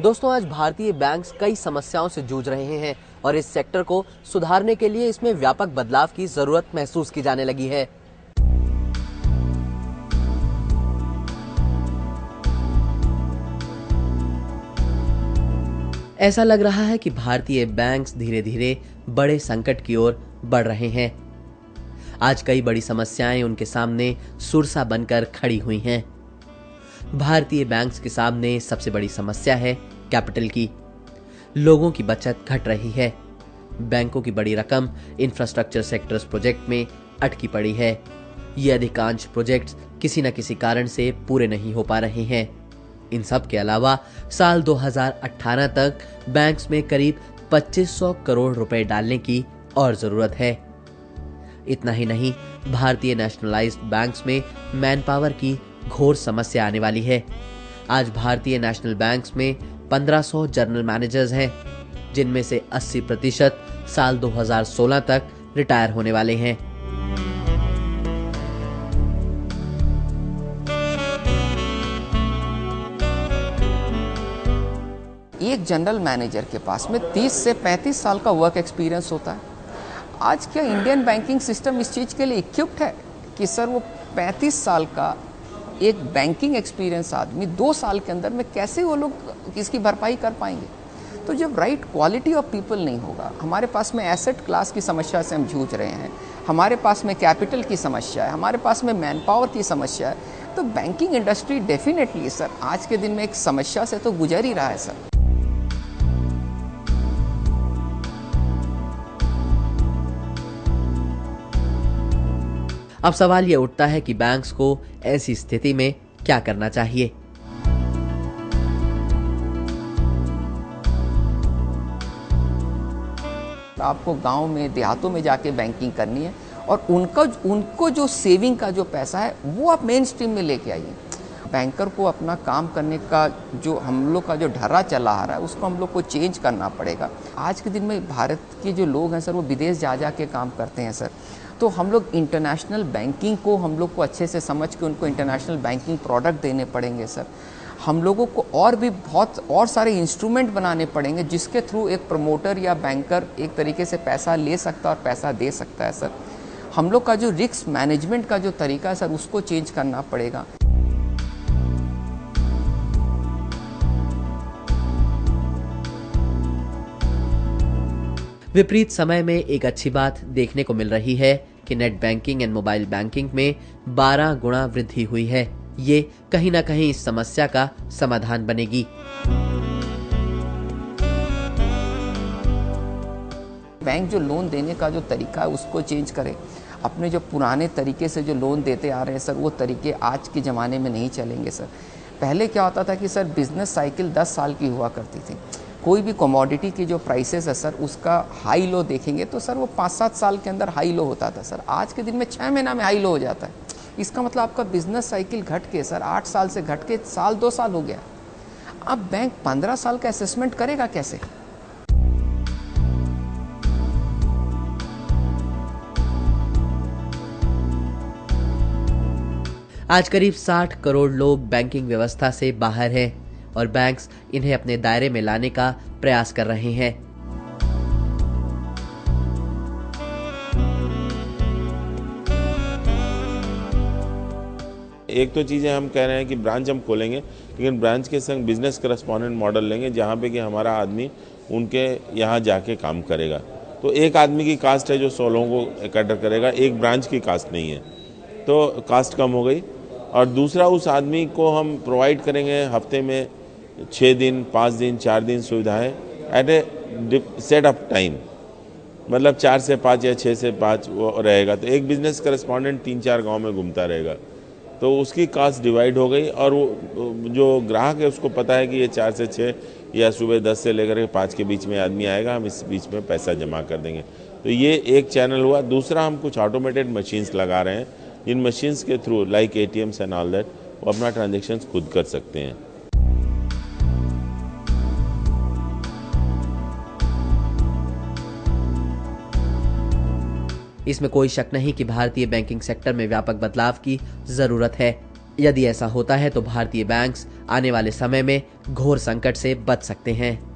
दोस्तों, आज भारतीय बैंक्स कई समस्याओं से जूझ रहे हैं और इस सेक्टर को सुधारने के लिए इसमें व्यापक बदलाव की जरूरत महसूस की जाने लगी है। ऐसा लग रहा है कि भारतीय बैंक्स धीरे धीरे बड़े संकट की ओर बढ़ रहे हैं। आज कई बड़ी समस्याएं उनके सामने सुरसा बनकर खड़ी हुई हैं। भारतीय बैंक्स के सामने सबसे बड़ी समस्या है कैपिटल की। लोगों की बचत घट रही है। बैंकों की बड़ी रकम इंफ्रास्ट्रक्चर सेक्टर्स प्रोजेक्ट में अटकी पड़ी है। ये अधिकांश प्रोजेक्ट्स किसी न किसी कारण से पूरे नहीं हो पा रहे हैं। इन सब के अलावा साल 2018 तक बैंक्स में करीब 2500 करोड़ रुपए डालने की और जरूरत है। इतना ही नहीं, भारतीय नेशनलाइज्ड बैंक्स में मैन पावर की घोर समस्या आने वाली है। आज भारतीय नेशनल बैंक्स में 1500 जनरल मैनेजर्स हैं, जिनमें से 80% साल 2016 तक रिटायर होने वाले हैं। एक जनरल मैनेजर के पास में 30 से 35 साल का वर्क एक्सपीरियंस होता है। आज क्या इंडियन बैंकिंग सिस्टम इस चीज़ के लिए इक्विप्ड है कि सर वो 35 साल का एक बैंकिंग एक्सपीरियंस आदमी 2 साल के अंदर में कैसे वो लोग इसकी भरपाई कर पाएंगे? तो जब राइट क्वालिटी ऑफ पीपल नहीं होगा, हमारे पास में एसेट क्लास की समस्या से हम जूझ रहे हैं, हमारे पास में कैपिटल की समस्या है, हमारे पास में मैन पावर की समस्या है, तो बैंकिंग इंडस्ट्री डेफिनेटली सर आज के दिन में एक समस्या से तो गुजर ही रहा है सर। अब सवाल यह उठता है कि बैंक्स को ऐसी स्थिति में क्या करना चाहिए। आपको गांव में, देहातों में जाके बैंकिंग करनी है और उनको जो सेविंग का जो पैसा है वो आप मेन स्ट्रीम में लेके आइए। बैंकर को अपना काम करने का जो हम लोग का जो ढर्रा चला आ रहा है उसको हम लोग को चेंज करना पड़ेगा। आज के दिन में भारत के जो लोग हैं सर वो विदेश जा के काम करते हैं सर, तो हम लोग इंटरनेशनल बैंकिंग को हम लोग को अच्छे से समझ के उनको इंटरनेशनल बैंकिंग प्रोडक्ट देने पड़ेंगे सर। हम लोगों को और भी बहुत और सारे इंस्ट्रूमेंट बनाने पड़ेंगे जिसके थ्रू एक प्रमोटर या बैंकर एक तरीके से पैसा ले सकता है और पैसा दे सकता है सर। हम लोग का जो रिस्क मैनेजमेंट का जो तरीका है सर उसको चेंज करना पड़ेगा। विपरीत समय में एक अच्छी बात देखने को मिल रही है कि net banking and mobile banking में 12 गुना वृद्धि हुई है। ये कहीं ना कहीं इस समस्या का समाधान बनेगी। बैंक जो लोन देने का जो तरीका है उसको चेंज करे। अपने जो पुराने तरीके से जो लोन देते आ रहे हैं सर वो तरीके आज के ज़माने में नहीं चलेंगे सर। पहले क्या होता था कि सर बिजनेस साइकिल 10 साल की हुआ करती थी। कोई भी कमोडिटी की जो प्राइसेस है सर उसका हाई लो देखेंगे तो सर वो 5-7 साल के अंदर हाई लो होता था सर। आज के दिन में 6 महीना में हाई लो हो जाता है। इसका मतलब आपका बिजनेस साइकिल घट के सर 8 साल से घट के साल 2 साल हो गया। अब बैंक 15 साल का असेसमेंट करेगा कैसे? आज करीब 60 करोड़ लोग बैंकिंग व्यवस्था से बाहर हैं और बैंक्स इन्हें अपने दायरे में लाने का प्रयास कर रहे हैं। एक तो चीज़ें हम कह रहे हैं कि ब्रांच हम खोलेंगे, लेकिन ब्रांच के संग बिजनेस करस्पॉन्डेंट मॉडल लेंगे जहाँ पे कि हमारा आदमी उनके यहाँ जाके काम करेगा। तो एक आदमी की कास्ट है जो 100 लोगों को कैटर करेगा, एक ब्रांच की कास्ट नहीं है, तो कास्ट कम हो गई। और दूसरा, उस आदमी को हम प्रोवाइड करेंगे हफ्ते में 6 दिन, 5 दिन, 4 दिन सुविधाएं at a set of time, मतलब 4 से 5 या 6 से 5 वो रहेगा। तो एक बिजनेस करस्पॉन्डेंट 3-4 गांव में घूमता रहेगा, तो उसकी कास्ट डिवाइड हो गई। और वो जो ग्राहक है उसको पता है कि ये 4 से 6 या सुबह 10 से लेकर के 5 के बीच में आदमी आएगा, हम इस बीच में पैसा जमा कर देंगे। तो ये एक चैनल हुआ। दूसरा, हम कुछ ऑटोमेटेड मशीन्स लगा रहे हैं, जिन मशीन्स के through like ATMs and all that वो अपना ट्रांजेक्शन्स खुद कर सकते हैं। इसमें कोई शक नहीं कि भारतीय बैंकिंग सेक्टर में व्यापक बदलाव की जरूरत है। यदि ऐसा होता है तो भारतीय बैंक्स आने वाले समय में घोर संकट से बच सकते हैं।